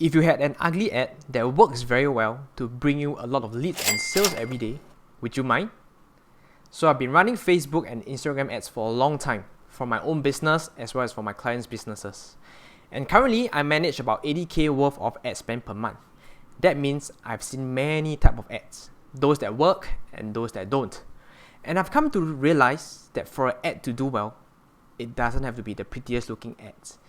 If you had an ugly ad that works very well to bring you a lot of leads and sales every day, would you mind? So I've been running Facebook and Instagram ads for a long time, for my own business as well as for my clients' businesses. And currently, I manage about 80k worth of ad spend per month. That means I've seen many types of ads, those that work and those that don't. And I've come to realize that for an ad to do well, it doesn't have to be the prettiest looking ads.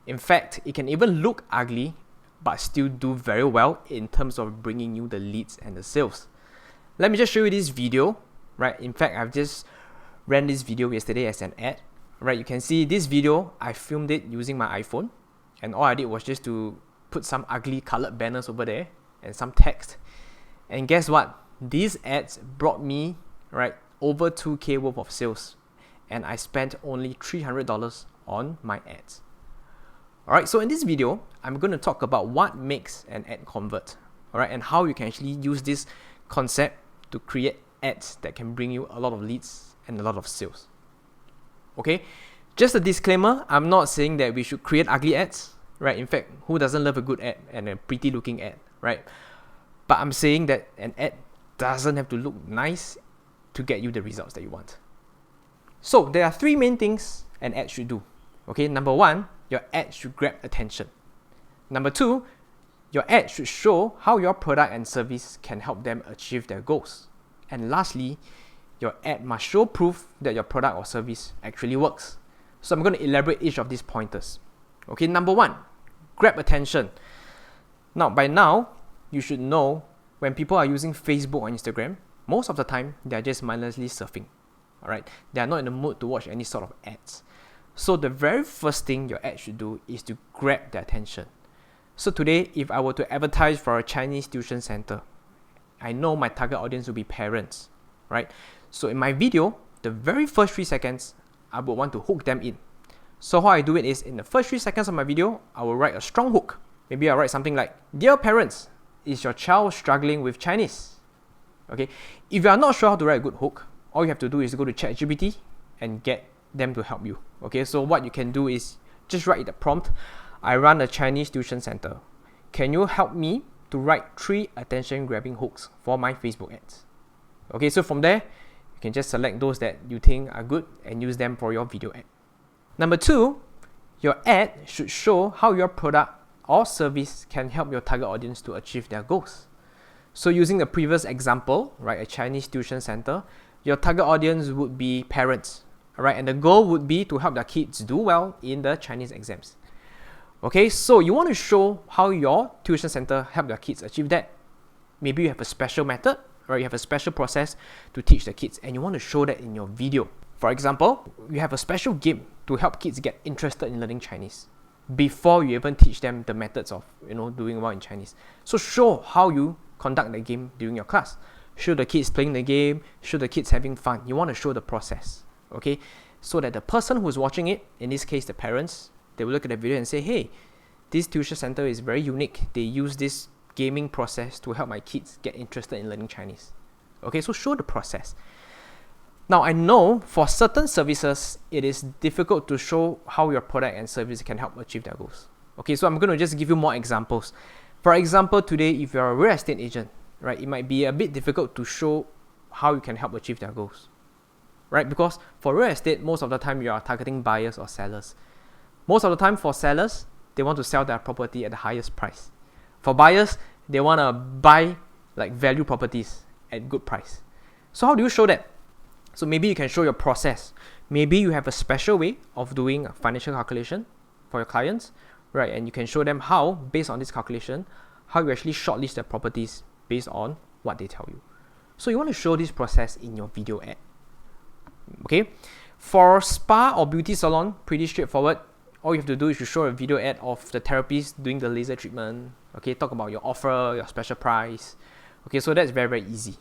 In fact, it can even look ugly but still do very well in terms of bringing you the leads and the sales. Let me just show you this video, right? In fact, I've just ran this video yesterday as an ad, right? You can see this video, I filmed it using my iPhone, and all I did was just to put some ugly colored banners over there and some text. And guess what? These ads brought me, right, over 2k worth of sales, and I spent only $300 on my ads. Alright, so in this video, I'm going to talk about what makes an ad convert, alright, and how you can actually use this concept to create ads that can bring you a lot of leads and a lot of sales. Okay, just a disclaimer, I'm not saying that we should create ugly ads, right? In fact, who doesn't love a good ad and a pretty looking ad, right? But I'm saying that an ad doesn't have to look nice to get you the results that you want. So there are three main things an ad should do. Okay, number one, your ad should grab attention. Number two, your ad should show how your product and service can help them achieve their goals. And lastly, your ad must show proof that your product or service actually works. So I'm going to elaborate each of these pointers. Okay, number one, grab attention. Now, by now, you should know when people are using Facebook or Instagram, most of the time, they're just mindlessly surfing. Alright, they are not in the mood to watch any sort of ads. So the very first thing your ad should do is to grab their attention. So today, if I were to advertise for a Chinese tuition center, I know my target audience will be parents, right? So in my video, the very first 3 seconds, I would want to hook them in. So how I do it is, in the first 3 seconds of my video, I will write a strong hook. Maybe I'll write something like, "Dear parents, is your child struggling with Chinese?" Okay, if you are not sure how to write a good hook, all you have to do is go to ChatGPT and get them to help you. Okay, so what you can do is just write the prompt, "I run a Chinese tuition center. Can you help me to write 3 attention grabbing hooks for my Facebook ads?" Okay, so from there, you can just select those that you think are good and use them for your video ad. Number two, your ad should show how your product or service can help your target audience to achieve their goals. So using the previous example, right, a Chinese tuition center, your target audience would be parents, right, and the goal would be to help their kids do well in the Chinese exams. Okay, so you want to show how your tuition center help their kids achieve that. Maybe you have a special method, or you have a special process to teach the kids, and you want to show that in your video. For example, you have a special game to help kids get interested in learning Chinese before you even teach them the methods of, doing well in Chinese. So show how you conduct the game during your class. Show the kids playing the game, show the kids having fun. You want to show the process, okay? So that the person who's watching it, in this case the parents, they will look at the video and say, "Hey, this tuition center is very unique. They use this gaming process to help my kids get interested in learning Chinese." Okay, so show the process. Now, I know for certain services, it is difficult to show how your product and service can help achieve their goals. Okay, so I'm going to just give you more examples. For example, today, if you're a real estate agent, right, it might be a bit difficult to show how you can help achieve their goals, right? Because for real estate, most of the time you are targeting buyers or sellers. Most of the time for sellers, they want to sell their property at the highest price. For buyers, they want to buy like value properties at good price. So how do you show that? So maybe you can show your process. Maybe you have a special way of doing a financial calculation for your clients, right? And you can show them how, based on this calculation, how you actually shortlist the properties based on what they tell you. So you want to show this process in your video ad. Okay, for spa or beauty salon, pretty straightforward. All you have to do is to show a video ad of the therapist doing the laser treatment. Okay, talk about your offer, your special price. Okay, so that's very, very easy.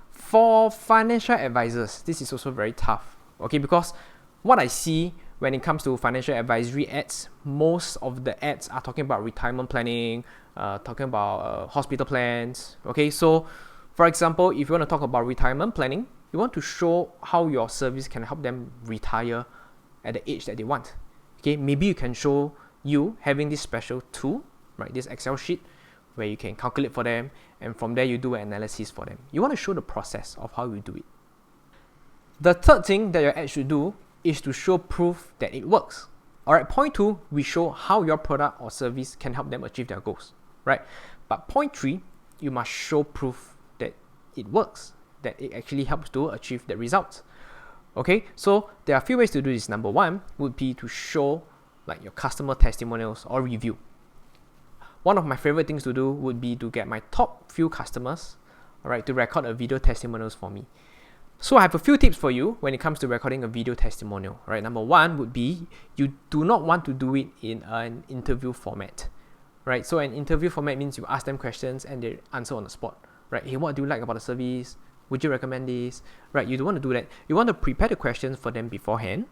For financial advisors, this is also very tough. Okay, because what I see when it comes to financial advisory ads, most of the ads are talking about retirement planning, talking about hospital plans. Okay, so for example, if you want to talk about retirement planning, you want to show how your service can help them retire at the age that they want. Okay, maybe you can show you having this special tool, right? This Excel sheet where you can calculate for them, and from there you do an analysis for them. You want to show the process of how you do it. The third thing that your ad should do is to show proof that it works. Alright, point 2, we show how your product or service can help them achieve their goals, right? But point 3, you must show proof that it works, that it actually helps to achieve the results. Okay, so there are a few ways to do this. Number 1 would be to show like your customer testimonials or review. One of my favorite things to do would be to get my top few customers, alright, to record a video testimonials for me. So I have a few tips for you when it comes to recording a video testimonial. Right? Number 1 would be you do not want to do it in an interview format. Right? So an interview format means you ask them questions and they answer on the spot. Right? Hey, what do you like about the service? Would you recommend this? Right? You don't want to do that. You want to prepare the questions for them beforehand,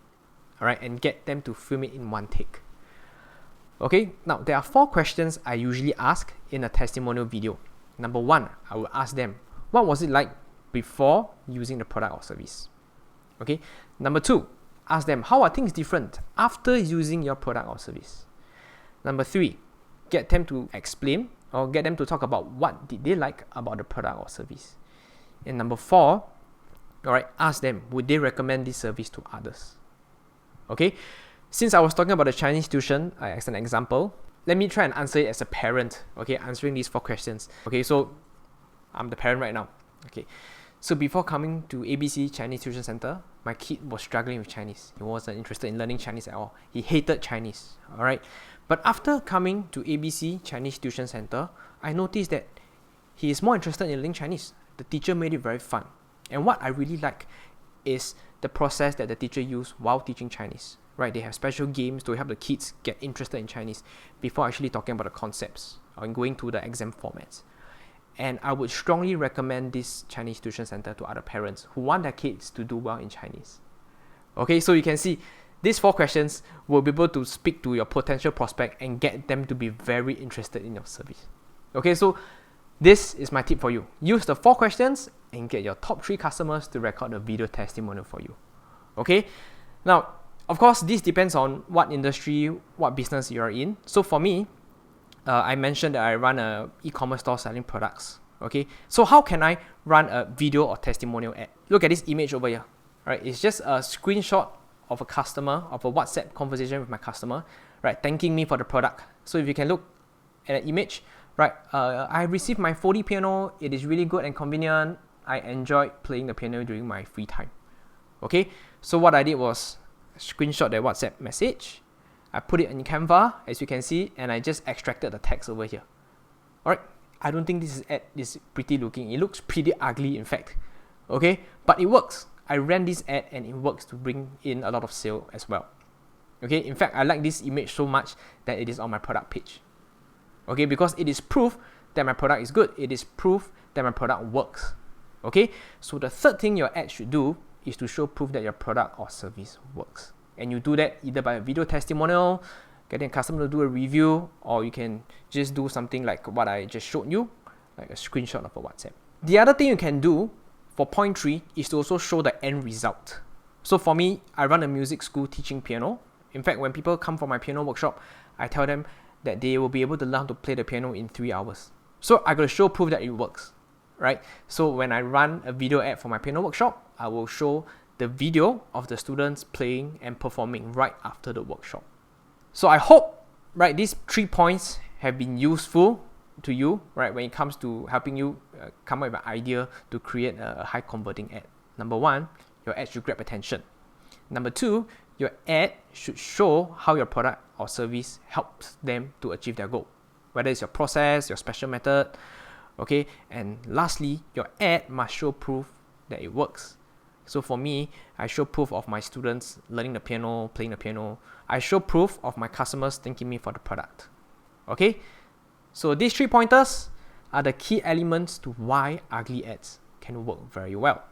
alright, and get them to film it in one take. Okay, now there are 4 questions I usually ask in a testimonial video. Number 1, I will ask them, what was it like before using the product or service? Okay. Number 2, ask them, how are things different after using your product or service? Number 3, get them to explain or get them to talk about what did they like about the product or service. And number 4, alright, ask them, would they recommend this service to others? Okay. Since I was talking about the Chinese tuition as an example, let me try and answer it as a parent, okay, answering these 4 questions. Okay, so I'm the parent right now. Okay, so before coming to ABC Chinese Tuition Center, my kid was struggling with Chinese. He wasn't interested in learning Chinese at all. He hated Chinese, alright? But after coming to ABC Chinese Tuition Center, I noticed that he is more interested in learning Chinese. The teacher made it very fun. And what I really like is the process that the teacher used while teaching Chinese. Right? They have special games to help the kids get interested in Chinese before actually talking about the concepts or going to the exam formats. And I would strongly recommend this Chinese tuition center to other parents who want their kids to do well in Chinese. Okay, so you can see these 4 questions will be able to speak to your potential prospect and get them to be very interested in your service. Okay, so this is my tip for you. Use the 4 questions and get your top 3 customers to record a video testimonial for you. Okay, now, of course, this depends on what industry, what business you are in. So for me, I mentioned that I run an e-commerce store selling products. Okay, so how can I run a video or testimonial ad? Look at this image over here. Right, it's just a screenshot of a customer, of a WhatsApp conversation with my customer, right, thanking me for the product. So if you can look at an image, right, I received my 4D piano. It is really good and convenient. I enjoyed playing the piano during my free time. Okay, so what I did was screenshot that WhatsApp message. I put it in Canva, as you can see, and I just extracted the text over here. Alright, I don't think this ad is pretty looking. It looks pretty ugly, in fact. Okay, but it works. I ran this ad and it works to bring in a lot of sale as well. Okay, in fact, I like this image so much that it is on my product page. Okay, because it is proof that my product is good. It is proof that my product works. Okay, so the third thing your ad should do is to show proof that your product or service works. And you do that either by a video testimonial, getting a customer to do a review, or you can just do something like what I just showed you, like a screenshot of a WhatsApp. The other thing you can do for point 3 is to also show the end result. So for me, I run a music school teaching piano. In fact, when people come for my piano workshop, I tell them that they will be able to learn to play the piano in 3 hours. So I got to show proof that it works, right? So when I run a video ad for my piano workshop, I will show the video of the students playing and performing right after the workshop. So I hope, right, these 3 points have been useful to you, right, when it comes to helping you come up with an idea to create a high converting ad. Number 1, your ad should grab attention. Number 2, your ad should show how your product or service helps them to achieve their goal, whether it's your process, your special method, okay? And lastly, your ad must show proof that it works. So for me, I show proof of my students learning the piano, playing the piano. I show proof of my customers thanking me for the product. Okay? So these 3 pointers are the key elements to why ugly ads can work very well.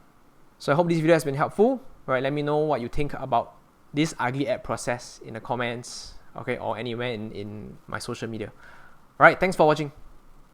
So I hope this video has been helpful. Right, let me know what you think about this ugly ad process in the comments, okay, or anywhere in my social media. Alright, thanks for watching.